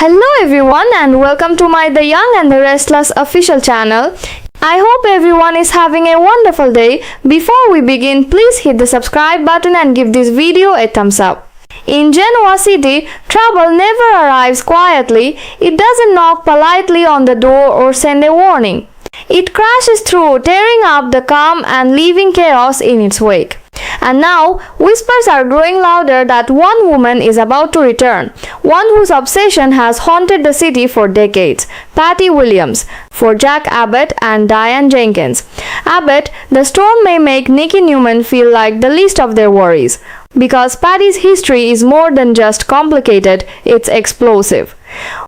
Hello everyone and welcome to my The Young and the Restless official channel. I hope everyone is having a wonderful day. Before we begin, please hit the subscribe button and give this video a thumbs up. In Genoa City, trouble never arrives quietly. It doesn't knock politely on the door or send a warning. It crashes through, tearing up the calm and leaving chaos in its wake. And now, whispers are growing louder that one woman is about to return, one whose obsession has haunted the city for decades, Patty Williams, for Jack Abbott and Diane Jenkins. Abbott, the storm may make Nikki Newman feel like the least of their worries, because Patty's history is more than just complicated, it's explosive.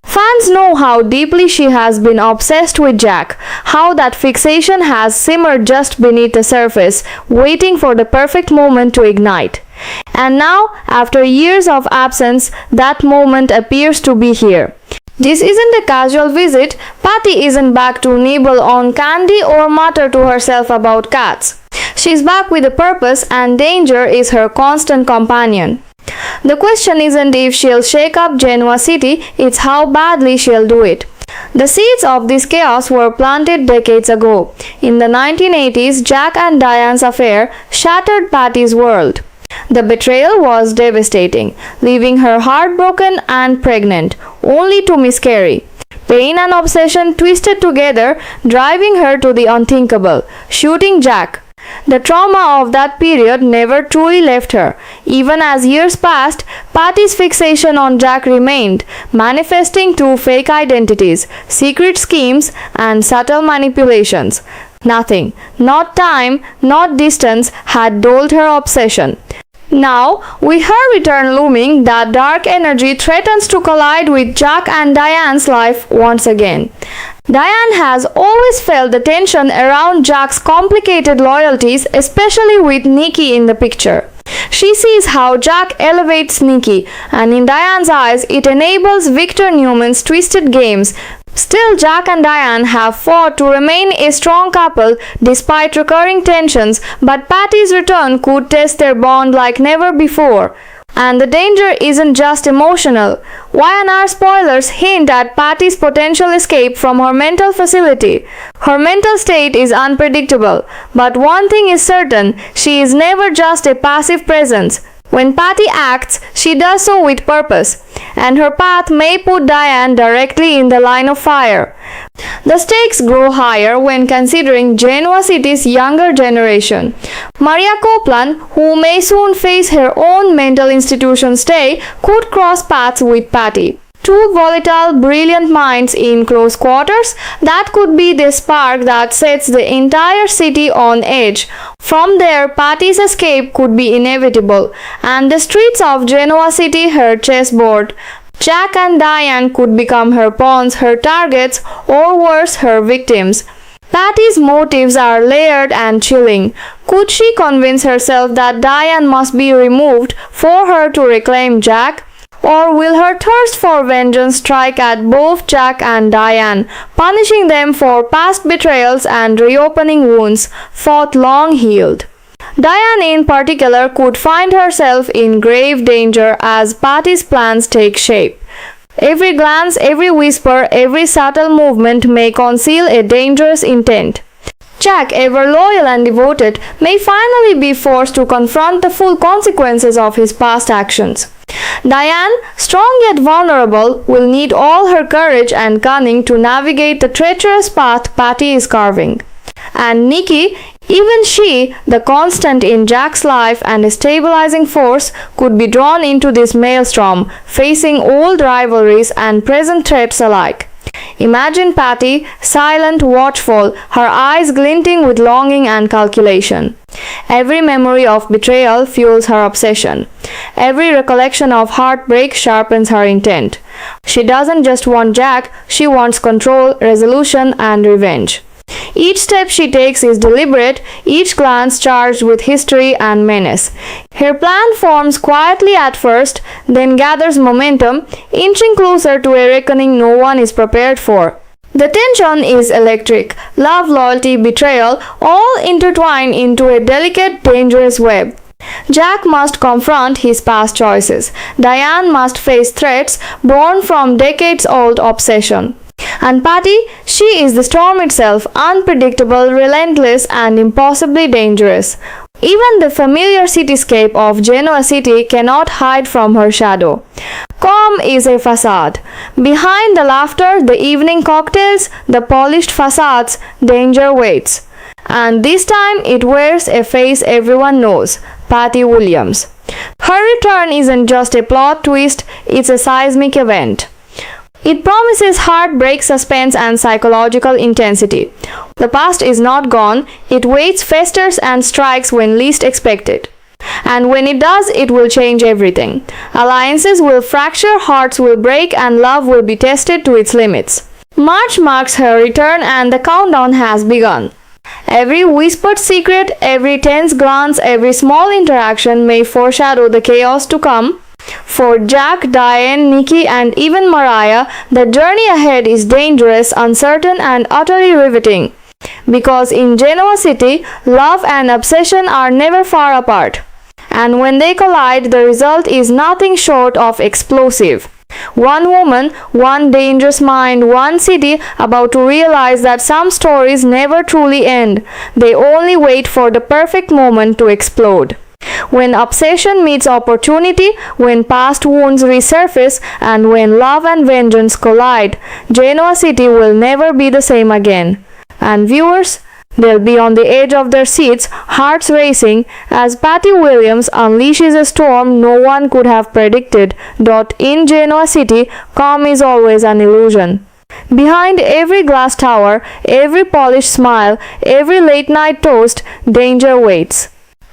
Fans know how deeply she has been obsessed with Jack, how that fixation has simmered just beneath the surface, waiting for the perfect moment to ignite. And now, after years of absence, that moment appears to be here. This isn't a casual visit. Patty isn't back to nibble on candy or mutter to herself about cats. She's back with a purpose, and danger is her constant companion. The question isn't if she'll shake up Genoa City, it's how badly she'll do it. The seeds of this chaos were planted decades ago. In the 1980s, Jack and Diane's affair shattered Patty's world. The betrayal was devastating, leaving her heartbroken and pregnant, only to miscarry. Pain and obsession twisted together, driving her to the unthinkable, shooting Jack. The trauma of that period never truly left her. Even as years passed, Patty's fixation on Jack remained, manifesting through fake identities, secret schemes, and subtle manipulations. Nothing, not time, not distance, had dulled her obsession. Now, with her return looming, that dark energy threatens to collide with Jack and Diane's life once again. Diane has always felt the tension around Jack's complicated loyalties, especially with Nikki in the picture. She sees how Jack elevates Nikki, and in Diane's eyes, it enables Victor Newman's twisted games. Still, Jack and Diane have fought to remain a strong couple despite recurring tensions, but Patty's return could test their bond like never before. And the danger isn't just emotional. Y&R spoilers hint at Patty's potential escape from her mental facility. Her mental state is unpredictable, but one thing is certain, she is never just a passive presence. When Patty acts, she does so with purpose, and her path may put Diane directly in the line of fire. The stakes grow higher when considering Genoa City's younger generation. Maria Copeland, who may soon face her own mental institution stay, could cross paths with Patty. Two volatile, brilliant minds in close quarters, that could be the spark that sets the entire city on edge. From there, Patty's escape could be inevitable, and the streets of Genoa City her chessboard. Jack and Diane could become her pawns, her targets, or worse, her victims. Patty's motives are layered and chilling. Could she convince herself that Diane must be removed for her to reclaim Jack? Or will her thirst for vengeance strike at both Jack and Diane, punishing them for past betrayals and reopening wounds fought long healed? Diane in particular could find herself in grave danger as Patty's plans take shape. Every glance, every whisper, every subtle movement may conceal a dangerous intent. Jack, ever loyal and devoted, may finally be forced to confront the full consequences of his past actions. Diane, strong yet vulnerable, will need all her courage and cunning to navigate the treacherous path Patty is carving. And Nikki, even she, the constant in Jack's life and a stabilizing force, could be drawn into this maelstrom, facing old rivalries and present threats alike. Imagine Patty, silent, watchful, her eyes glinting with longing and calculation. Every memory of betrayal fuels her obsession. Every recollection of heartbreak sharpens her intent. She doesn't just want Jack, she wants control, resolution, and revenge. Each step she takes is deliberate, each glance charged with history and menace. Her plan forms quietly at first, then gathers momentum, inching closer to a reckoning no one is prepared for. The tension is electric. Love, loyalty, betrayal, all intertwine into a delicate, dangerous web. Jack must confront his past choices. Diane must face threats born from decades-old obsession. And Patty, she is the storm itself, unpredictable, relentless, and impossibly dangerous. Even the familiar cityscape of Genoa City cannot hide from her shadow. Calm is a facade. Behind the laughter, the evening cocktails, the polished facades, danger waits. And this time it wears a face everyone knows, Patty Williams. Her return isn't just a plot twist, it's a seismic event. It promises heartbreak, suspense, and psychological intensity. The past is not gone, it waits, festers, and strikes when least expected. And when it does, it will change everything. Alliances will fracture, hearts will break, and love will be tested to its limits. March marks her return, and the countdown has begun. Every whispered secret, every tense glance, every small interaction may foreshadow the chaos to come. For Jack, Diane, Nikki, and even Mariah, the journey ahead is dangerous, uncertain, and utterly riveting. Because in Genoa City, love and obsession are never far apart. And when they collide, the result is nothing short of explosive. One woman, one dangerous mind, one city about to realize that some stories never truly end. They only wait for the perfect moment to explode. When obsession meets opportunity, when past wounds resurface, and when love and vengeance collide, Genoa City will never be the same again. And viewers, they'll be on the edge of their seats, hearts racing, as Patty Williams unleashes a storm no one could have predicted. In Genoa City, calm is always an illusion. Behind every glass tower, every polished smile, every late-night toast, danger waits.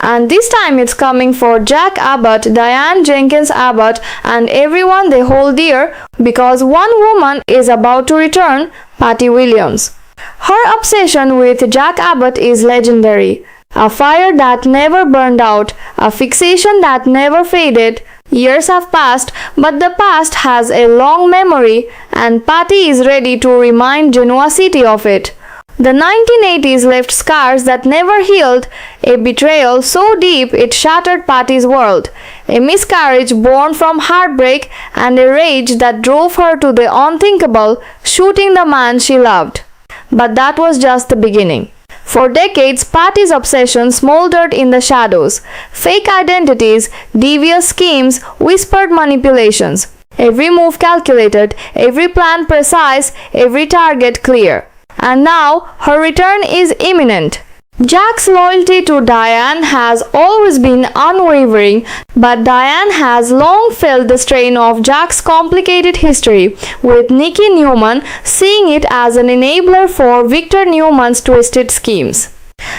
And this time it's coming for Jack Abbott, Diane Jenkins Abbott, and everyone they hold dear, because one woman is about to return, Patty Williams. Her obsession with Jack Abbott is legendary. A fire that never burned out, a fixation that never faded. Years have passed, but the past has a long memory, and Patty is ready to remind Genoa City of it. The 1980s left scars that never healed, a betrayal so deep it shattered Patty's world, a miscarriage born from heartbreak, and a rage that drove her to the unthinkable, shooting the man she loved. But that was just the beginning. For decades, Patty's obsession smoldered in the shadows. Fake identities, devious schemes, whispered manipulations. Every move calculated, every plan precise, every target clear. And now, her return is imminent. Jack's loyalty to Diane has always been unwavering, but Diane has long felt the strain of Jack's complicated history, with Nikki Newman seeing it as an enabler for Victor Newman's twisted schemes.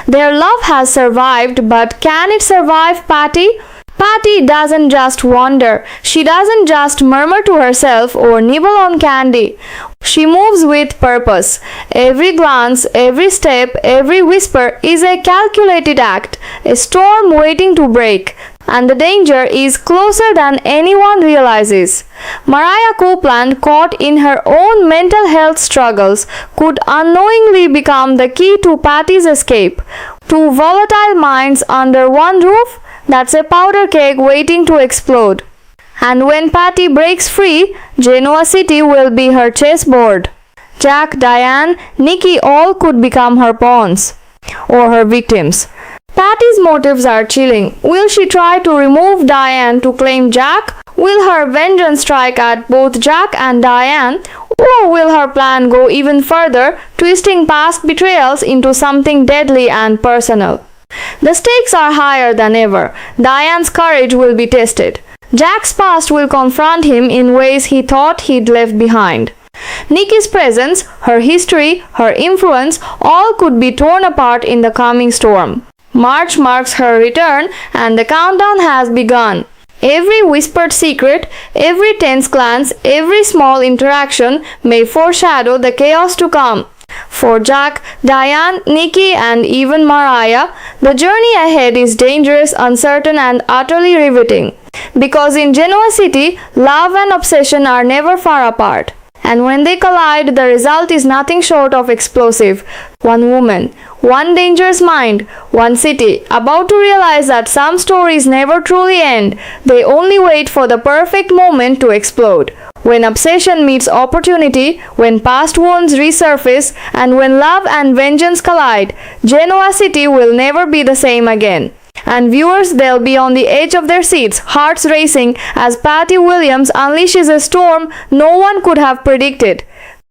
Their love has survived, but can it survive Patty? Patty doesn't just wander. She doesn't just murmur to herself or nibble on candy. She moves with purpose. Every glance, every step, every whisper is a calculated act, a storm waiting to break. And the danger is closer than anyone realizes. Mariah Copeland, caught in her own mental health struggles, could unknowingly become the key to Patty's escape. Two volatile minds under one roof? That's a powder keg waiting to explode. And when Patty breaks free, Genoa City will be her chessboard. Jack, Diane, Nikki all could become her pawns or her victims. Patty's motives are chilling. Will she try to remove Diane to claim Jack? Will her vengeance strike at both Jack and Diane? Or will her plan go even further, twisting past betrayals into something deadly and personal? The stakes are higher than ever. Diane's courage will be tested. Jack's past will confront him in ways he thought he'd left behind. Nikki's presence, her history, her influence, all could be torn apart in the coming storm. March marks her return, and the countdown has begun. Every whispered secret, every tense glance, every small interaction may foreshadow the chaos to come. For Jack, Diane, Nikki, and even Mariah, the journey ahead is dangerous, uncertain, and utterly riveting. Because in Genoa City, love and obsession are never far apart. And when they collide, the result is nothing short of explosive. One woman, one dangerous mind, one city, about to realize that some stories never truly end. They only wait for the perfect moment to explode. When obsession meets opportunity, when past wounds resurface, and when love and vengeance collide, Genoa City will never be the same again. And viewers, they'll be on the edge of their seats, hearts racing, as Patty Williams unleashes a storm no one could have predicted.